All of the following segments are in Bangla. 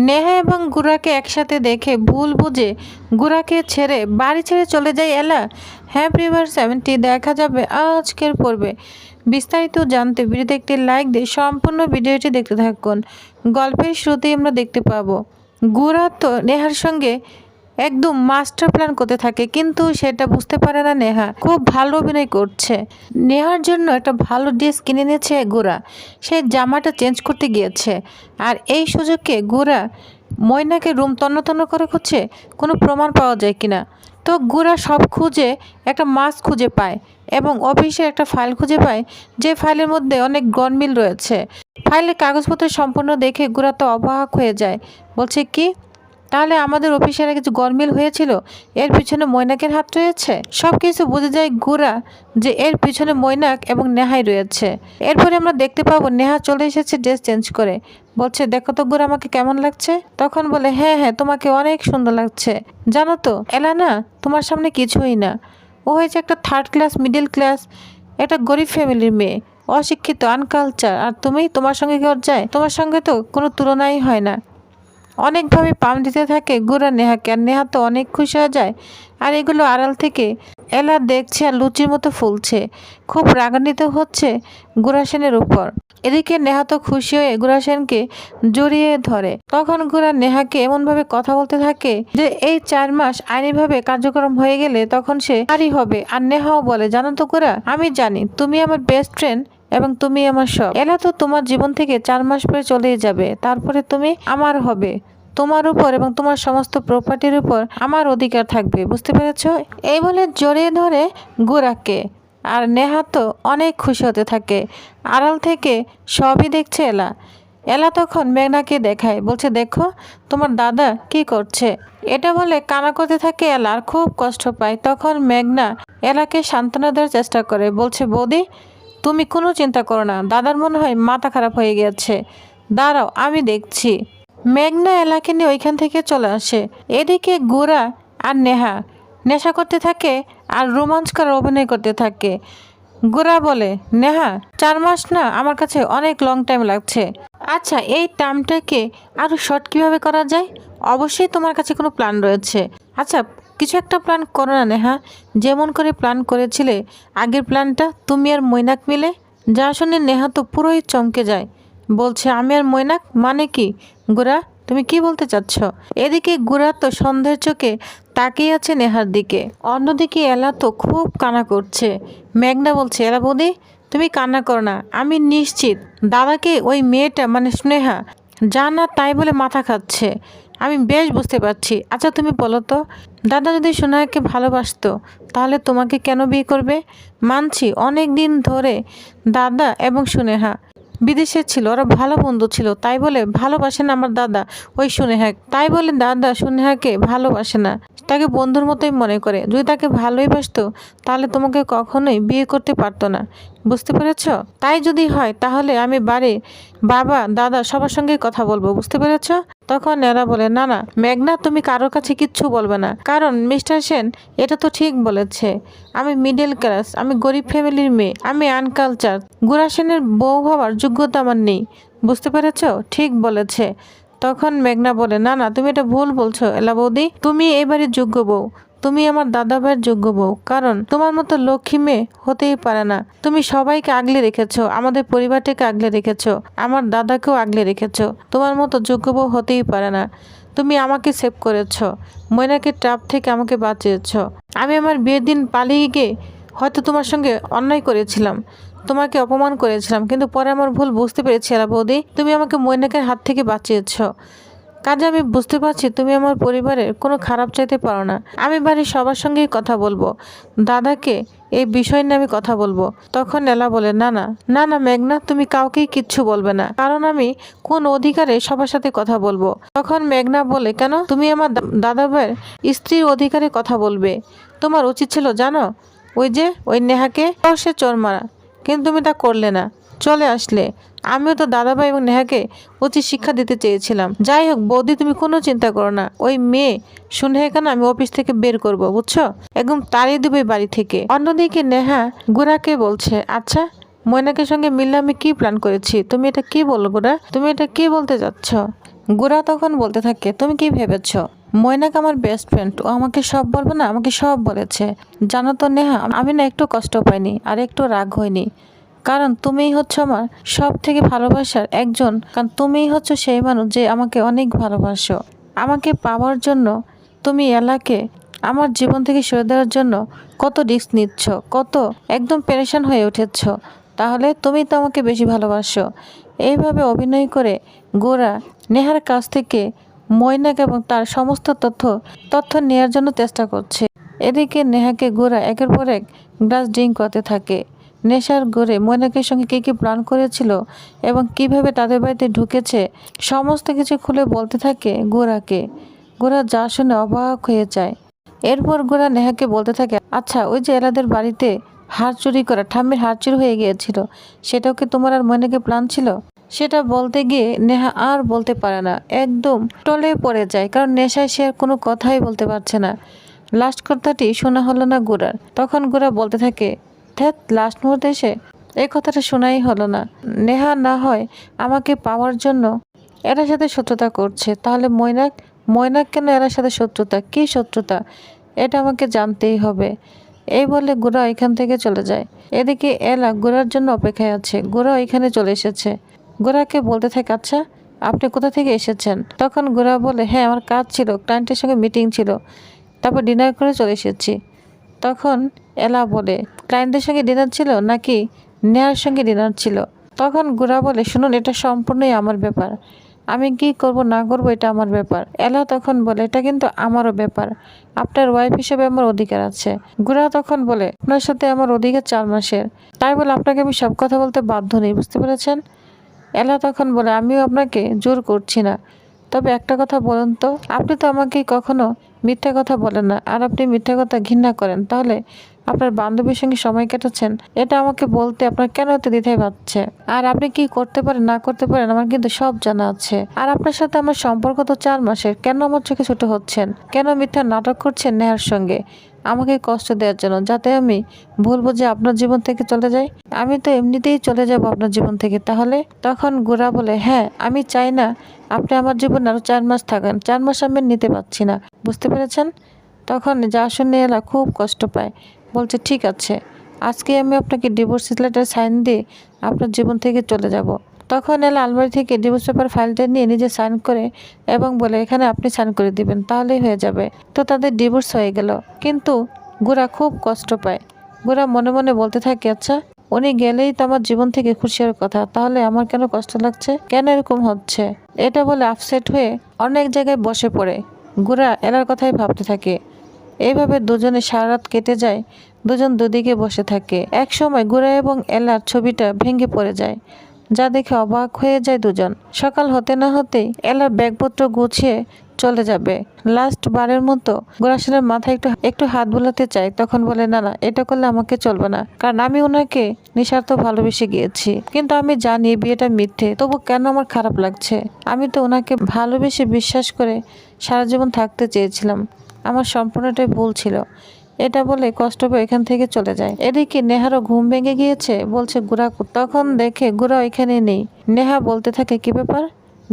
নেহা এবং গুড়াকে একসাথে দেখে ভুল বুঝে গুড়াকে ছেড়ে বাড়ি ছেড়ে চলে যায় এলা। হ্যাঁ প্রিভার 70 দেখা যাবে আজকের পর্বে। বিস্তারিত জানতে ভিডিওতে একটি লাইক দিয়ে সম্পূর্ণ ভিডিওটি দেখতে থাকুন। গল্পের শুরুতেই আমরা দেখতে পাবো গুড়া তো নেহার সঙ্গে একদম মাস্টার প্ল্যান করতে থাকে, কিন্তু সেটা বুঝতে পারে না নেহা খুব ভালো অভিনয় করছে। নেহার জন্য একটা ভালো ড্রেস কিনে নিয়েছে গুড়া, সেই জামাটা চেঞ্জ করতে গিয়েছে। আর এই সুযোগে গুড়া ময়নাকে রুম তন্ন তন্ন করে খুঁজছে কোনো প্রমাণ পাওয়া যায় কিনা। তো গুড়া সব খুঁজে একটা মাস্ক খুঁজে পায় এবং অফিসের একটা ফাইল খুঁজে পায়, যে ফাইলের মধ্যে অনেক গরমিল রয়েছে। ফাইলের কাগজপত্র সম্পূর্ণ দেখে গুড়া তো অবাক হয়ে যায়, বলছে কি তাহলে আমাদের অফিসের কিছু গরমিল হয়েছিল, এর পিছনে মৈনাকের হাত রয়েছে। সব কিছু বুঝে যায় গুড়া যে এর পিছনে মৈনাক এবং নেহাই রয়েছে। এরপরে আমরা দেখতে পাবো নেহা চলে এসেছে ড্রেস চেঞ্জ করে, বলছে দেখো তো গুড়া আমাকে কেমন লাগছে। তখন বলে হ্যাঁ হ্যাঁ তোমাকে অনেক সুন্দর লাগছে। জানো তো এলা না তোমার সামনে কিছুই না, ও হয়েছে একটা থার্ড ক্লাস মিডল ক্লাস একটা গরিব ফ্যামিলির মেয়ে, অশিক্ষিত আনকালচার। আর তুমি তোমার সঙ্গে কেউ যায়? তোমার সঙ্গে তো কোনো তুলনাই হয় না। অনেকভাবে পাম দিতে থাকে গুড়া নেহাকে, আর নেহা তো অনেক খুশি হয়ে যায়। আর এগুলো আড়াল থেকে এলা দেখছে আর লুচির মতো ফুলছে, খুব রাগান্বিত হচ্ছে গুড়া সেনের উপর। এদিকে নেহা তো খুশি হয়ে গুড়া সেনকে জড়িয়ে ধরে। তখন গুড়া নেহাকে এমনভাবে কথা বলতে থাকে যে এই 4 মাস আইনিভাবে কার্যক্রম হয়ে গেলে তখন সে নারী হবে। আর নেহাও বলে জানো তো গুড়া, আমি জানি তুমি আমার বেস্ট ফ্রেন্ড এবং তুমি আমার সব। এলা তো তোমার জীবন থেকে 4 মাস পরে চলেই যাবে, তারপরে তুমি আমার হবে। তোমার উপর এবং তোমার সমস্ত প্রপার্টির উপর আমার অধিকার থাকবে, বুঝতে পেরেছ? এই বলে জড়িয়ে ধরে গুড়াকে। আর নেহা তো অনেক খুশি হতে থাকে। আড়াল থেকে সবই দেখছে এলা। এলা তখন মেঘনাকে দেখায়, বলছে দেখো তোমার দাদা কি করছে। এটা বলে কানা করতে থাকে এলা, আর খুব কষ্ট পায়। তখন মেঘনা এলাকে সান্ত্বনা দেওয়ার চেষ্টা করে, বলছে বৌদি তুমি কোনো চিন্তা করো না, দাদার মনে হয় মাথা খারাপ হয়ে গেছে, দাঁড়াও আমি দেখছি। মেঘনা এলাকে নিয়ে ওইখান থেকে চলে আসে। এদিকে গুড়া আর নেহা নেশা করতে থাকে আর রোমাঞ্চ করার অভিনয় করতে থাকে। গুড়া বলে নেহা 4 মাস না আমার কাছে অনেক লং টাইম লাগছে। আচ্ছা এই টাইমটাকে আরও শর্ট কীভাবে করা যায়? অবশ্যই তোমার কাছে কোনো প্ল্যান রয়েছে। আচ্ছা কিছু একটা প্ল্যান করো না নেহা, যেমন করে প্ল্যান করেছিলে আগের প্ল্যানটা তুমি আর মৈনাক মিলে। যা শুনে নেহা তো পুরোই চমকে যায়, বলছে আমি আর মৈনাক মানে কি? গুড়া তুমি কি বলতে চাচ্ছ? এদিকে গুড়া তো সন্দেহের চোখে তাকিয়ে আছে নেহার দিকে। অন্যদিকে এলা তো খুব কান্না করছে। মেঘনা বলছে এলা বৌদি তুমি কান্না করো না, আমি নিশ্চিত দাদাকে ওই মেয়েটা মানে স্নেহা যা না তাই বলে মাথা খাচ্ছে, আমি বেশ বুঝতে পারছি। আচ্ছা তুমি বলো তো দাদা যদি স্নেহাকে ভালোবাসতো তাহলে তোমাকে কেন বিয়ে করবে? মানছি অনেক দিন ধরে দাদা এবং স্নেহা বিদেশে ছিল, ওরা ভালো বন্ধু ছিল, তাই বলে ভালোবাসে না আমার দাদা ওই স্নেহা। তাই বলে দাদা স্নেহাকে ভালোবাসে না, তাকে বন্ধুর মতোই মনে করে। যদি তাকে ভালোই বাসতো তাহলে তোমাকে কখনোই বিয়ে করতে পারতো না, বুঝতে পেরেছ? তাই যদি হয় তাহলে আমি বাড়ির বাবা দাদা সবার সঙ্গে কথা বলবো, বুঝতে পেরেছ? তখন এরা বলে না না মেঘনা তুমি কারোর কাছে কিচ্ছু বলবে না, কারণ মিস্টার সেন এটা তো ঠিক বলেছে, আমি মিডল ক্লাস, আমি গরিব ফ্যামিলির মেয়ে, আমি আনকালচার, গুড়া সেনের বউ হওয়ার যোগ্যতা আমার নেই, বুঝতে পেরেছ? ঠিক বলেছে। তখন মেঘনা বলে না না তুমি এটা ভুল বলছো এলা বৌদি, তুমি এবারে যোগ্য বউ, তুমি আমার দাদা ভাইয়ের যোগ্য বউ, কারণ তোমার মতো লক্ষ্মী মেয়ে হতেই পারে না। তুমি সবাইকে আগলে রেখেছো, আমাদের পরিবারটাকে আগলে রেখেছো, আমার দাদাকেও আগলে রেখেছো, তোমার মতো যোগ্য বউ হতেই পারে না। তুমি আমাকে সেভ করেছো, ময়নাকে ট্রাপ থেকে আমাকে বাঁচিয়েছো। আমি আমার বিয়ের দিন পালিয়ে গিয়ে হয়তো তোমার সঙ্গে অন্যায় করেছিলাম, তোমাকে অপমান করেছিলাম, কিন্তু পরে আমার ভুল বুঝতে পেরেছি এলা বৌদি, তুমি আমাকে মৈনাকের হাত থেকে বাঁচিয়েছ। কাজে আমি বুঝতে পারছি তুমি আমার পরিবারের কোনো খারাপ চাইতে পারো না। আমি বাড়ির সবার সঙ্গেই কথা বলবো, দাদাকে এই বিষয় নিয়ে আমি কথা বলবো। তখন এলা বলে না না না না মেঘনা তুমি কাউকেই কিচ্ছু বলবে না, কারণ আমি কোন অধিকারে সবার সাথে কথা বলবো। তখন মেঘনা বলে কেন তুমি আমার দাদা ভাইয়ের স্ত্রীর অধিকারে কথা বলবে? তোমার উচিত ছিল জানো ওই নেহাকে সে চোর মারা, কিন্তু তুমি তা করলে না, চলে আসলে। আমিও তো দাদাভাই এবং নেহাকে উচিত শিক্ষা দিতে চেয়েছিলাম। যাই হোক বৌদি তুমি কোনো চিন্তা করো না, ওই মেয়ে স্নেহাকে আমি অফিস থেকে বের করব, বুঝছো? একদম তাড়িয়ে দেবে বাড়ি থেকে। অন্যদিকে নেহা গুড়াকে বলছে আচ্ছা ময়নাকের সঙ্গে মিললে আমি কি প্ল্যান করেছি, তুমি এটা কি বলো গুড়া, তুমি এটা কি বলতে চাচ্ছ? গোরা তখন বলতে থাকে, তুমি কি ভেবেছ মৈনাক আমার বেস্ট ফ্রেন্ড, ও আমাকে সব বলবে না? আমাকে সব বলেছে। জানো তো নেহা, আমি না একটু কষ্ট পাইনি আর একটু রাগ হয়নি, কারণ তুমিই হচ্ছে আমার সব থেকে ভালোবাসার একজন, কারণ তুমিই হচ্ছে সেই মানুষ যে আমাকে অনেক ভালোবাসো। আমাকে পাওয়ার জন্য তুমি এলাকে আমার জীবন থেকে সরে দেওয়ার জন্য কত রিস্ক নিচ্ছ, কত একদম পেরেশান হয়ে উঠেছ, তাহলে তুমি তো আমাকে বেশি ভালোবাসো। এইভাবে অভিনয় করে গোরা নেহার কাছ থেকে মৈনাক এবং তার সমস্ত তথ্য নেওয়ার জন্য চেষ্টা করছে। এদিকে নেহাকে গোরা একের পর এক গ্লাস ড্রিঙ্ক করতে থাকে। নেশার ঘরে মৈনাকের সঙ্গে কী কী প্ল্যান করেছিল এবং কিভাবে তাদের বাড়িতে ঢুকেছে সমস্ত কিছু খুলে বলতে থাকে গোরাকে। গোরা যা শুনে অবাক হয়ে যায়। এরপর গোরা নেহাকে বলতে থাকে, আচ্ছা ওই যে এলাদের বাড়িতে হার চুরি করা, ঠাম্মির হার চুরি হয়ে গিয়েছিল, সেটাও কি তোমার আর মৈনাকের প্ল্যান ছিল? সেটা বলতে গিয়ে নেহা আর বলতে পারে না, একদম টলে পড়ে যায়, কারণ নেশায় সে আর কোনো কথাই বলতে পারছে না। লাস্ট কথাটি শোনা হলো না গোরার। তখন গোরা বলতে থাকে, ধ্যাত, লাস্ট মুহূর্তে এসে এই কথাটা শোনাই হলো না। নেহা না হয় আমাকে পাওয়ার জন্য এরার সাথে শত্রুতা করছে, তাহলে মৈনাক কেন এরার সাথে শত্রুতা? কী শত্রুতা? এটা আমাকে জানতেই হবে। এই বলে গোরা এখান থেকে চলে যায়। এদিকে এলা গোরার জন্য অপেক্ষায় আছে। গোরা এখানে চলে এসেছে। গোরাকে বলতে থাকে, আচ্ছা আপনি কোথা থেকে এসেছেন? তখন গোরা বলে, হ্যাঁ আমার কাজ ছিল, ক্লায়েন্টের সঙ্গে মিটিং ছিল, তারপর ডিনার করে চলে এসেছি। তখন এলা বলে, ক্লায়েন্টের সঙ্গে ডিনার ছিল নাকি নেহার সঙ্গে ডিনার ছিল? তখন গোরা বলে, শুনুন, এটা সম্পূর্ণই আমার ব্যাপার, আমি কি করব না করব এটা আমার ব্যাপার। এলা তখন বলে, এটা কিন্তু আমারও ব্যাপার, আপনার ওয়াইফ হিসেবে আমার অধিকার আছে। গোরা তখন বলে, আপনার সাথে আমার অধিকার 4 মাসের, তাই বলে আপনাকে আমি সব কথা বলতে বাধ্য নেই, বুঝতে পেরেছেন? এলা তখন বলে, আমিও আপনাকে জোর করছি না, তবে একটা কথা বলুন তো, আপনি তো আমাকে কখনো মিথ্যা কথা বলেন না, আর আপনি মিথ্যা কথা ঘৃণা করেন, তাহলে আপনার বান্ধবীর সঙ্গে সময় কাটাচ্ছেন, এটা আমাকে বলতে আপনার কেন এত দ্বিধায় পাচ্ছে? আর আপনি কি করতে পারেন না করতে পারেন আমার কিন্তু সব জানা আছে। আর আপনার সাথে আমার সম্পর্ক তো 4 মাসের, কেন আমার চোখে ছোট হচ্ছেন? কেন মিথ্যা নাটক করছেন নেহার সঙ্গে আমাকে কষ্ট দেওয়ার জন্য, যাতে আমি ভুলবো যে আপনার জীবন থেকে চলে যাই? আমি তো এমনিতেই চলে যাব আপনার জীবন থেকে। তাহলে তখন গোরা বলে, হ্যাঁ আমি চাই না আপনি আমার জীবনে আরো 4 মাস থাকেন, 4 মাস আমি নিতে পারছি না, বুঝতে পেরেছেন? তখন যা শুনে এলা খুব কষ্ট পায়, বলছে, ঠিক আছে, আজকে আমি আপনাকে ডিভোর্স লেটার সাইন দিয়ে আপনার জীবন থেকে চলে যাব। তখন এলা আলমারি থেকে ডিভোর্স পেপার ফাইলটা নিয়ে নিজে সাইন করে এবং বলে, এখানে আপনি সাইন করে দিবেন, তাহলেই হয়ে যাবে। তো তাদের ডিভোর্স হয়ে গেল। কিন্তু গোরা খুব কষ্ট পায়। গোরা মনে মনে বলতে থাকে, আচ্ছা উনি গেলেই তো আমার জীবন থেকে খুশি হওয়ার কথা, তাহলে আমার কেন কষ্ট লাগছে, কেন এরকম হচ্ছে? এটা বলে আপসেট হয়ে অনেক জায়গায় বসে পড়ে গোরা এলার কথাই ভাবতে থাকে। এইভাবে দুজনে সারা রাত কেটে যায়, দুজন দুদিকে বসে থাকে। এক সময় গোরা এবং এলার ছবিটা ভেঙে পড়ে যায়, যা দেখে অবাক হয়ে যায় দুজন। সকাল হতে না হতেই এলার ব্যাগপত্র গুছিয়ে চলে যাবে। লাস্ট বারের মতো গোরাসেনের মাথায় একটু হাত বোলাতে চায়, তখন বলে, না না, এটা করলে আমাকে চলবে না, কারণ আমি ওনাকে নিঃস্বার্থ ভালোবেসে গিয়েছি, কিন্তু আমি জানি বিয়েটা মিথ্যে, তবু কেন আমার খারাপ লাগছে? আমি তো ওনাকে ভালোবেসে বিশ্বাস করে সারা জীবন থাকতে চেয়েছিলাম, আমার সম্পূর্ণটাই ভুল ছিল। এটা বলে কষ্ট পেয়ে এখান থেকে চলে যায়। এদিকে নেহারও ঘুম ভেঙে গিয়েছে, বলছে, গোরা তখন দেখে গোরা এখানে নেই। নেহা বলতে থাকে, কি ব্যাপার,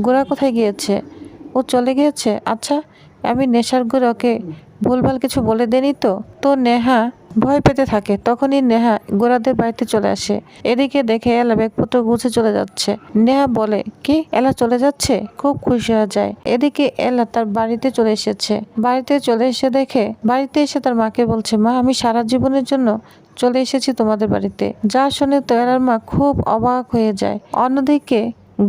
গোরা কোথায় গিয়েছে? ও চলে গিয়েছে? আচ্ছা আমি নেশার ঘরে ওকে ভুলভাল কিছু বলে দেনি তো? নেহা ভয় পেতে থাকে। তখনই নেহা গোরাদের বাড়িতে চলে আসে। এদিকে দেখে এলা ব্যাগপত্র গুছে চলে যাচ্ছে। নেহা বলে, কি এলা চলে যাচ্ছে? খুব খুশি হয়ে যায়। এদিকে এলা তার বাড়িতে চলে এসেছে। বাড়িতে চলে এসে দেখে, বাড়িতে এসে তার মাকে বলছে, মা আমি সারা জীবনের জন্য চলে এসেছি তোমাদের বাড়িতে। যা শুনে তো এলার মা খুব অবাক হয়ে যায়। অন্যদিকে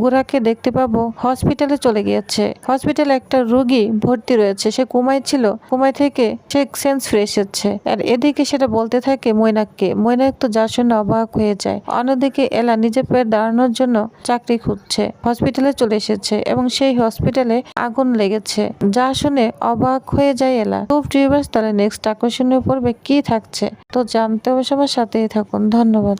গোরাকে দেখতে পাবো হসপিটালে চলে গিয়েছে। হসপিটালে একটা রোগী ভর্তি রয়েছে, সে কোমায় ছিল, কোমায় থেকে সে সেন্স ফিরে এসেছে। আর এদিকে সেটা বলতে থাকে মৈনাককে। মৈনাক তো যা শুনে অবাক হয়ে যায়। অন্যদিকে এলা নিজের পায়ে দাঁড়ানোর জন্য চাকরি খুঁজছে, হসপিটালে চলে এসেছে এবং সেই হসপিটালে আগুন লেগেছে। যা শুনে অবাক হয়ে যায় এলা। খুব ভিউয়ার্স, তাহলে নেক্সট আকর্ষণীয় পর্বে কি থাকছে তো জানতে অবশ্য আমার সাথেই থাকুন। ধন্যবাদ।